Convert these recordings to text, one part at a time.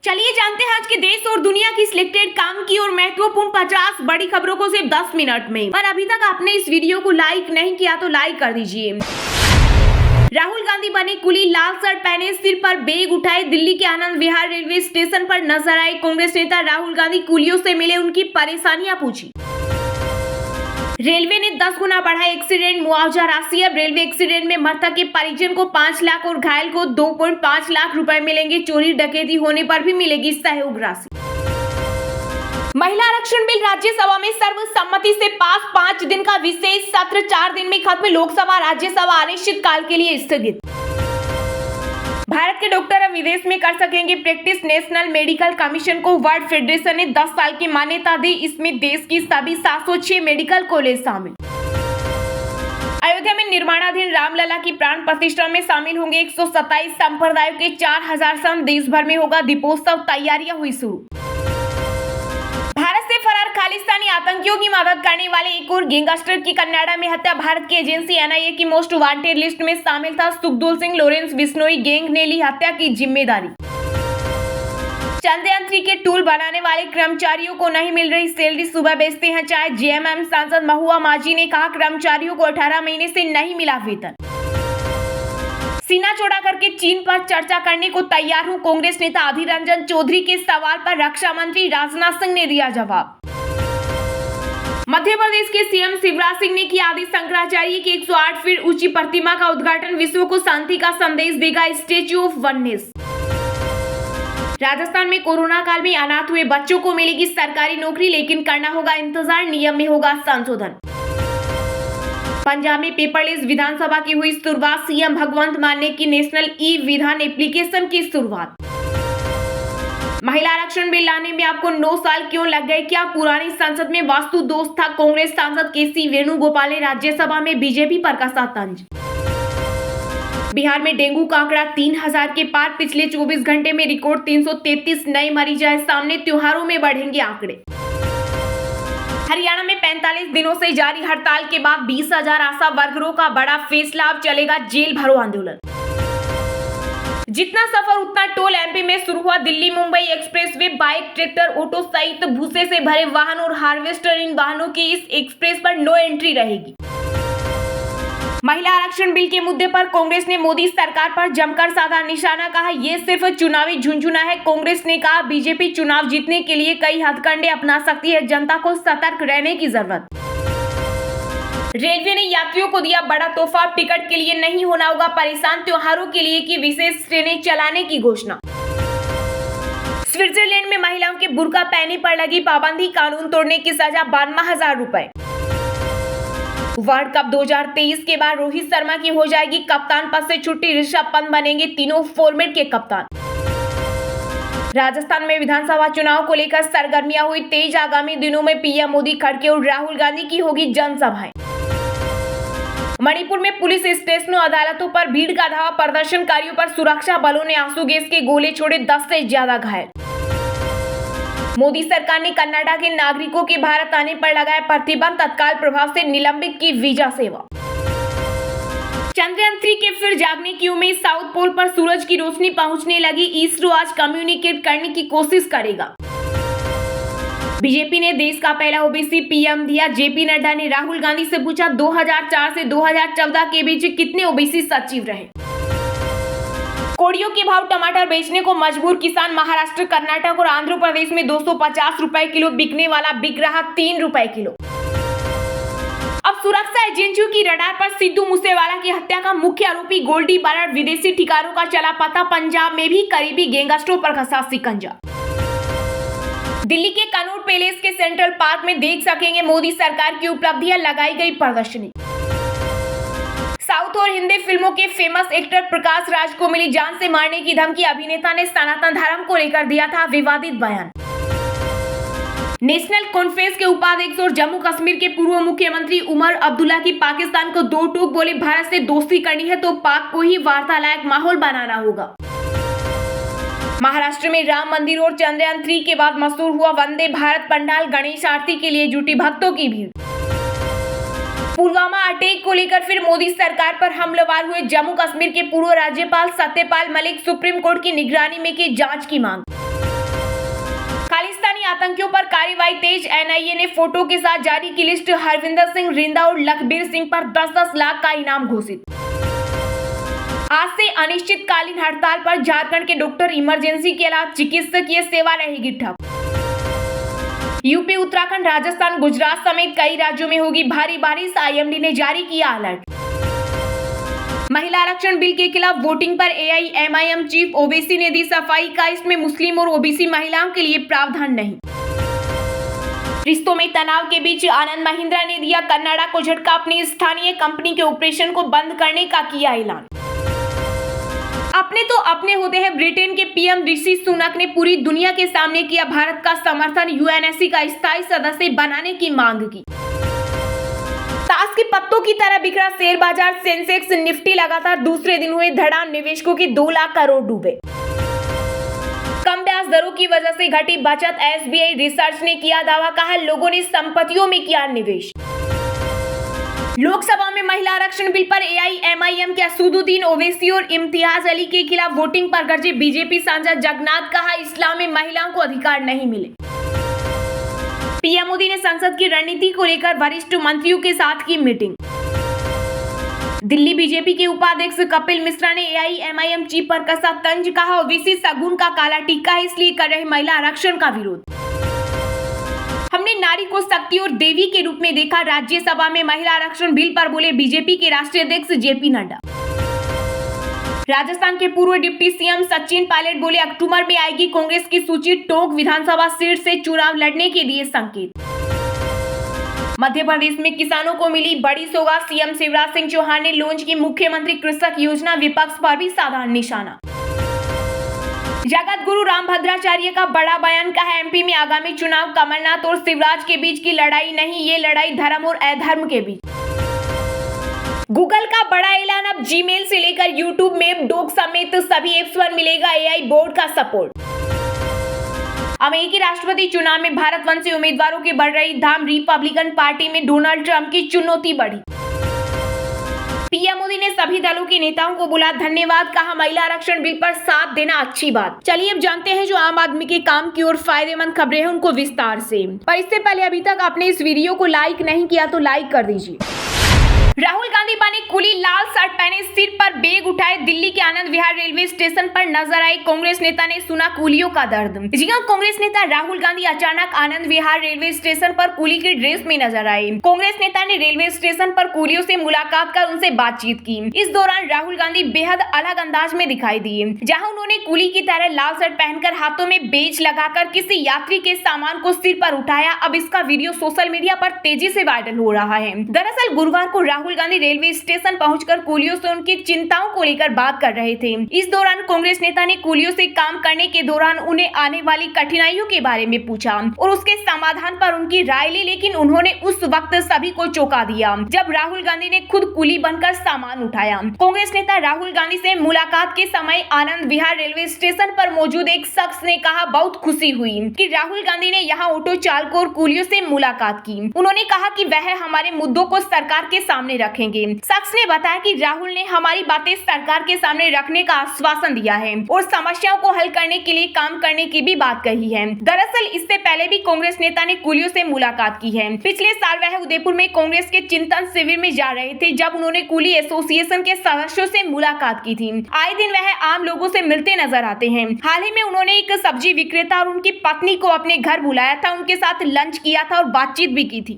चलिए जानते हैं आज के देश और दुनिया की सिलेक्टेड काम की और महत्वपूर्ण 50 बड़ी खबरों को सिर्फ 10 मिनट में। पर अभी तक आपने इस वीडियो को लाइक नहीं किया तो लाइक कर दीजिए। राहुल गांधी बने कुली, लाल शर्ट पहने, सिर पर बैग उठाए, दिल्ली के आनंद विहार रेलवे स्टेशन पर नजर आए। कांग्रेस नेता राहुल गांधी कुलियों से मिले, उनकी परेशानियां पूछी। रेलवे ने 10 गुना बढ़ा एक्सीडेंट मुआवजा राशि। अब रेलवे एक्सीडेंट में मृतक के परिजन को 5 लाख और घायल को 2.5 लाख रुपए मिलेंगे। चोरी डकैती होने पर भी मिलेगी सहयोग राशि। महिला आरक्षण बिल राज्यसभा में सर्वसम्मति से पास, 5 दिन का विशेष सत्र 4 दिन में खत्म। लोकसभा राज्यसभा अनिश्चितकाल के लिए स्थगित। भारत के डॉक्टर अब विदेश में कर सकेंगे प्रैक्टिस। नेशनल मेडिकल कमीशन को वर्ल्ड फेडरेशन ने 10 साल की मान्यता दी। इसमें देश की सभी 706 मेडिकल कॉलेज शामिल। अयोध्या में निर्माणाधीन रामलला की प्राण प्रतिष्ठा में शामिल होंगे 127 संप्रदायों के 4000 संत। देश भर में होगा दीपोत्सव, तैयारियां हुई शुरू। भारत से फरार खालिस्तानी आतंकियों की मदद करने वाले एक और गैंगस्टर की कनाडा में हत्या। भारत की एजेंसी एनआईए की मोस्ट वांटेड लिस्ट में शामिल था। सुखदुल सिंह, लॉरेंस बिश्नोई गैंग ने ली हत्या की जिम्मेदारी। चंद्रयान 3 के टूल बनाने वाले कर्मचारियों को नहीं मिल रही सैलरी, सुबह बेचते हैं चाय। जेएमएम सांसद महुआ माझी ने कहा कर्मचारियों को 18 महीने से नहीं मिला वेतन। सीना चौड़ा करके चीन पर चर्चा करने को तैयार हूं, कांग्रेस नेता अधीर रंजन चौधरी के सवाल पर रक्षा मंत्री राजनाथ सिंह ने दिया जवाब। मध्य प्रदेश के सीएम शिवराज सिंह ने किया आदि शंकराचार्य की 108 फीट ऊंची प्रतिमा का उद्घाटन। विश्व को शांति का संदेश देगा स्टैच्यू ऑफ वननेस। राजस्थान में कोरोना काल में अनाथ हुए बच्चों को मिलेगी सरकारी नौकरी, लेकिन करना होगा इंतजार, नियम में होगा संशोधन। पंजाब में पेपरलेस विधानसभा की हुई शुरुआत। सीएम भगवंत मान ने की नेशनल ई विधान एप्लीकेशन की शुरुआत। महिला आरक्षण बिल लाने में आपको 9 साल क्यों लग गए? क्या पुरानी संसद में वास्तु दोष था? कांग्रेस सांसद केसी वेणुगोपाल ने राज्यसभा में बीजेपी पर कसा तंज। बिहार में डेंगू का आंकड़ा 3000 के पार। पिछले 24 घंटे में रिकॉर्ड 333 नए मरीज आए सामने। त्योहारों में बढ़ेंगे आंकड़े। हरियाणा में 45 दिनों से जारी हड़ताल के बाद 20,000 आशा वर्करों का बड़ा फैसला। अब चलेगा जेल भरो आंदोलन। जितना सफर उतना टोल। एमपी में शुरू हुआ Delhi Mumbai expressway. Bike, tractor, auto सहित भूसे से भरे वाहन और हार्वेस्टर, इन वाहनों की इस एक्सप्रेस पर नो एंट्री रहेगी। महिला आरक्षण बिल के मुद्दे पर कांग्रेस ने मोदी सरकार पर जमकर साधा निशाना। कहा ये सिर्फ चुनावी झुंझुना है। कांग्रेस ने कहा बीजेपी चुनाव जीतने के लिए कई हथकंडे अपना सकती है, जनता को सतर्क रहने की जरूरत। रेलवे ने यात्रियों को दिया बड़ा तोहफा। टिकट के लिए नहीं होना होगा परेशान। त्योहारों के लिए की विशेष ट्रेनें चलाने की घोषणा। स्विट्जरलैंड में महिलाओं के बुर्का पहनने पर लगी पाबंदी। कानून तोड़ने की सजा 52,000 रुपए। वर्ल्ड कप 2023 के बाद रोहित शर्मा की हो जाएगी कप्तान पद से छुट्टी। ऋषभ पंत बनेंगे तीनों फॉर्मेट के कप्तान। राजस्थान में विधानसभा चुनाव को लेकर सरगर्मियां हुई तेज। आगामी दिनों में पीएम मोदी, खड़गे और राहुल गांधी की होगी जनसभाएं। मणिपुर में पुलिस स्टेशनों, अदालतों पर भीड़ का धावा। प्रदर्शनकारियों पर सुरक्षा बलों ने आंसू गैस के गोले छोड़े, 10 से ज्यादा घायल। मोदी सरकार ने कनाडा के नागरिकों के भारत आने पर लगाया प्रतिबंध। तत्काल प्रभाव से निलंबित की वीजा सेवा। चंद्रयान 3 के फिर जागने की उम्मीद। साउथ पोल पर सूरज की रोशनी पहुंचने लगी। इसरो आज कम्युनिकेट करने की कोशिश करेगा। बीजेपी ने देश का पहला ओबीसी पीएम दिया। जेपी नड्डा ने राहुल गांधी से पूछा 2004 से 2014 के बीच कितने ओबीसी सचिव रहे। कोड़ियों के भाव। टमाटर बेचने को मजबूर किसान। महाराष्ट्र, कर्नाटक और आंध्र प्रदेश में 250 रुपए किलो बिकने वाला बिक रहा 3 रुपए किलो। अब सुरक्षा एजेंसियों की रडार पर सिद्धू मूसेवाला की हत्या का मुख्य आरोपी गोल्डी बराड़। विदेशी ठिकानों का चला पता। पंजाब में भी करीबी गैंगस्टरों पर कसा शिकंजा। दिल्ली के कनॉट पैलेस के सेंट्रल पार्क में देख सकेंगे मोदी सरकार की उपलब्धियां, लगाई गई प्रदर्शनी। साउथ और हिंदी फिल्मों के फेमस एक्टर प्रकाश राज को मिली जान से मारने की धमकी। अभिनेता ने सनातन धर्म को लेकर दिया था विवादित बयान। नेशनल कॉन्फ्रेंस के उपाध्यक्ष और जम्मू कश्मीर के पूर्व मुख्यमंत्री उमर अब्दुल्ला की पाकिस्तान को 2 टूक बोले, भारत से दोस्ती करनी है तो पाक को ही वार्तालायक माहौल बनाना होगा। महाराष्ट्र में राम मंदिर और चंद्रयान 3 के बाद मशहूर हुआ वंदे भारत पंडाल। गणेश आरती के लिए जुटी भक्तों की भीड़। पुलवामा अटैक को लेकर फिर मोदी सरकार पर हमलावर हुए जम्मू कश्मीर के पूर्व राज्यपाल सत्यपाल मलिक। सुप्रीम कोर्ट की निगरानी में की जांच की मांग। आतंकियों पर कार्रवाई तेज। एनआईए ने फोटो के साथ जारी की लिस्ट। हरविंदर सिंह रिंदा और लखबीर सिंह पर 10-10 लाख का इनाम घोषित। आज से अनिश्चितकालीन हड़ताल पर झारखंड के डॉक्टर। इमरजेंसी के अलावा चिकित्सकीय सेवा रहेगी ठप। यूपी, उत्तराखंड, राजस्थान, गुजरात समेत कई राज्यों में होगी भारी बारिश। आईएमडी ने जारी किया अलर्ट। महिला आरक्षण बिल के खिलाफ वोटिंग पर एआईएमआईएम चीफ ओवैसी ने दी सफाई का इसमें मुस्लिम और ओबीसी महिलाओं के लिए प्रावधान नहीं। रिश्तों में तनाव के बीच आनंद महिंद्रा ने दिया कन्नाडा को झटका। अपनी स्थानीय कंपनी के ऑपरेशन को बंद करने का किया ऐलान। अपने तो अपने होते हैं। ब्रिटेन के पीएम ऋषि सुनक ने पूरी दुनिया के सामने किया भारत का समर्थन। यूएनएससी का स्थायी सदस्य बनाने की मांग की। ताश के पत्तों की तरह बिखरा शेयर बाजार। सेंसेक्स निफ्टी लगातार दूसरे दिन हुए धड़ाम। निवेशकों की 2 लाख करोड़ डूबे। कम ब्याज दरों की वजह से घटी बचत। एसबीआई रिसर्च ने किया दावा। कहा लोगों ने संपत्तियों में किया निवेश। लोकसभा में महिला आरक्षण बिल पर एआईएमआईएम के असदुद्दीन ओवैसी और इम्तियाज अली के खिलाफ वोटिंग पर गरजे बीजेपी सांसद जगन्नाथ। कहा इस्लाम में महिलाओं को अधिकार नहीं मिले। पीएम मोदी ने संसद की रणनीति को लेकर वरिष्ठ मंत्रियों के साथ की मीटिंग। दिल्ली बीजेपी के उपाध्यक्ष कपिल मिश्रा ने एआईएमआईएम चीफ पर कसा तंज। कहा ओबीसी सगुन का काला टीका है, इसलिए कर रहे महिला आरक्षण का विरोध। हमने नारी को शक्ति और देवी के रूप में देखा। राज्यसभा में महिला आरक्षण बिल पर बोले बीजेपी के राष्ट्रीय अध्यक्ष जेपी नड्डा। राजस्थान के पूर्व डिप्टी सीएम सचिन पायलट बोले अक्टूबर में आएगी कांग्रेस की सूची। टोंक विधानसभा सीट से चुनाव लड़ने के दिए संकेत। मध्य प्रदेश में किसानों को मिली बड़ी सौगात। सीएम शिवराज सिंह चौहान ने लॉन्च की मुख्यमंत्री कृषक योजना। विपक्ष पर भी साधा निशाना। जगत गुरु रामभद्राचार्य का बड़ा बयान। कहा एमपी में आगामी चुनाव कमलनाथ और शिवराज के बीच की लड़ाई नहीं, ये लड़ाई धर्म और अधर्म के बीच। गूगल का बड़ा ऐलान। अब जीमेल से लेकर यूट्यूब, मैप, डॉक समेत सभी एप्स पर मिलेगा एआई बोर्ड का सपोर्ट। अमेरिकी राष्ट्रपति चुनाव में भारतवंशी उम्मीदवारों की बढ़ रही धाम। रिपब्लिकन पार्टी में डोनाल्ड ट्रंप की चुनौती बढ़ी। पीएम मोदी ने सभी दलों के नेताओं को बोला धन्यवाद। कहा महिला आरक्षण बिल पर साथ देना अच्छी बात। चलिए अब जानते हैं जो आम आदमी के काम की और फायदेमंद खबरें हैं उनको विस्तार से। पर इससे पहले अभी तक आपने इस वीडियो को लाइक नहीं किया तो लाइक कर दीजिए। राहुल गांधी बने कुली, लाल शर्ट पहने, सिर पर बैग उठाए, दिल्ली के आनंद विहार रेलवे स्टेशन पर नजर आए। कांग्रेस नेता ने सुना कुलियों का दर्द। जी हां, कांग्रेस नेता राहुल गांधी अचानक आनंद विहार रेलवे स्टेशन पर कुली के ड्रेस में नजर आए। कांग्रेस नेता ने रेलवे स्टेशन पर कुलियों से मुलाकात कर उनसे बातचीत की। इस दौरान राहुल गांधी बेहद अलग अंदाज में दिखाई दिए, जहां उन्होंने कुली की तरह लाल शर्ट पहनकर हाथों में बेज लगाकर किसी यात्री के सामान को सिर पर उठाया। अब इसका वीडियो सोशल मीडिया पर तेजी से वायरल हो रहा है। दरअसल गुरुवार को राहुल गांधी रेलवे स्टेशन पहुंचकर कुलियों से उनकी चिंताओं को लेकर बात कर रहे थे। इस दौरान कांग्रेस नेता ने कुलियों से काम करने के दौरान उन्हें आने वाली कठिनाइयों के बारे में पूछा और उसके समाधान पर उनकी राय ली, लेकिन उन्होंने उस वक्त सभी को चौंका दिया जब राहुल गांधी ने खुद कुली बनकर सामान उठाया। कांग्रेस नेता राहुल गांधी से मुलाकात के समय आनंद विहार रेलवे स्टेशन पर मौजूद एक शख्स ने कहा बहुत खुशी हुई कि राहुल गांधी ने यहाँ ऑटो चालकों और कुलियों से मुलाकात की। उन्होंने कहा कि वह हमारे मुद्दों को सरकार के सामने रखेंगे। शख्स ने बताया कि राहुल ने हमारी बातें सरकार के सामने रखने का आश्वासन दिया है और समस्याओं को हल करने के लिए काम करने की भी बात कही है। दरअसल इससे पहले भी कांग्रेस नेता ने कुलियों से मुलाकात की है। पिछले साल वह उदयपुर में कांग्रेस के चिंतन शिविर में जा रहे थे, जब उन्होंने कुली एसोसिएशन के सदस्यों से मुलाकात की थी। आए दिन वह आम लोगों से मिलते नजर आते हैं। हाल ही में उन्होंने एक सब्जी विक्रेता और उनकी पत्नी को अपने घर बुलाया था, उनके साथ लंच किया था और बातचीत भी की थी।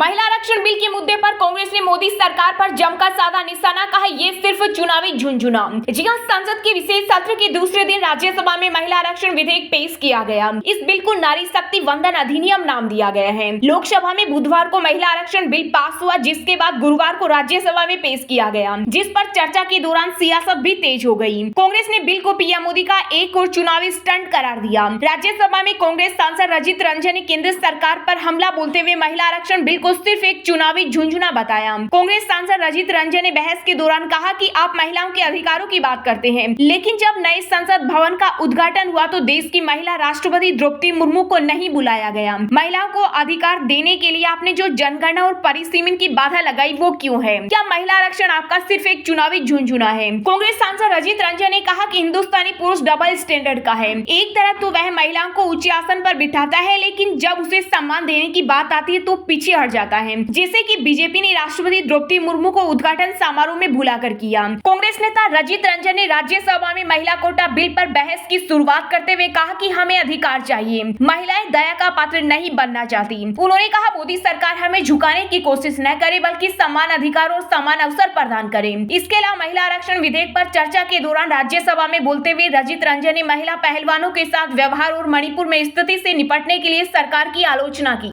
महिला आरक्षण बिल के मुद्दे पर कांग्रेस ने मोदी सरकार पर जमकर साधा निशाना। कहा ये सिर्फ चुनावी झुंझुना। जी हां, संसद के विशेष सत्र के दूसरे दिन राज्यसभा में महिला आरक्षण विधेयक पेश किया गया। इस बिल को नारी शक्ति वंदन अधिनियम नाम दिया गया है। लोकसभा में बुधवार को महिला आरक्षण बिल पास हुआ, जिसके बाद गुरुवार को राज्यसभा में पेश किया गया, जिस पर चर्चा के दौरान सियासत भी तेज हो गई। कांग्रेस ने बिल को पीएम मोदी का एक और चुनावी स्टंट करार दिया। राज्यसभा में कांग्रेस सांसद रजित रंजन ने केंद्र सरकार पर हमला बोलते हुए महिला आरक्षण बिल को को सिर्फ एक चुनावी झुंझुना बताया। कांग्रेस सांसद रजित रंजन ने बहस के दौरान कहा कि आप महिलाओं के अधिकारों की बात करते हैं, लेकिन जब नए संसद भवन का उद्घाटन हुआ तो देश की महिला राष्ट्रपति द्रौपदी मुर्मू को नहीं बुलाया गया। महिलाओं को अधिकार देने के लिए आपने जो जनगणना और परिसीमन की बाधा लगाई वो क्यों है? क्या महिला आरक्षण आपका सिर्फ एक चुनावी झुंझुना है? कांग्रेस सांसद रजित रंजन ने कहा कि हिंदुस्तानी पुरुष डबल स्टैंडर्ड का है। एक तरफ तो वह महिलाओं को ऊंचे आसन पर बिठाता है, लेकिन जब उसे सम्मान देने की बात आती है तो पीछे हट जाता है, जैसे कि बीजेपी ने राष्ट्रपति द्रौपदी मुर्मू को उद्घाटन समारोह में भुलाकर किया। कांग्रेस नेता रजित रंजन ने राज्यसभा में महिला कोटा बिल पर बहस की शुरुआत करते हुए कहा कि हमें अधिकार चाहिए, महिलाएं दया का पात्र नहीं बनना चाहती। उन्होंने कहा मोदी सरकार हमें झुकाने की कोशिश न करे बल्कि समान अधिकार और समान अवसर प्रदान करे। इसके अलावा महिला आरक्षण विधेयक पर चर्चा के दौरान राज्यसभा में बोलते हुए रजित रंजन ने महिला पहलवानों के साथ व्यवहार और मणिपुर में स्थिति से निपटने के लिए सरकार की आलोचना की।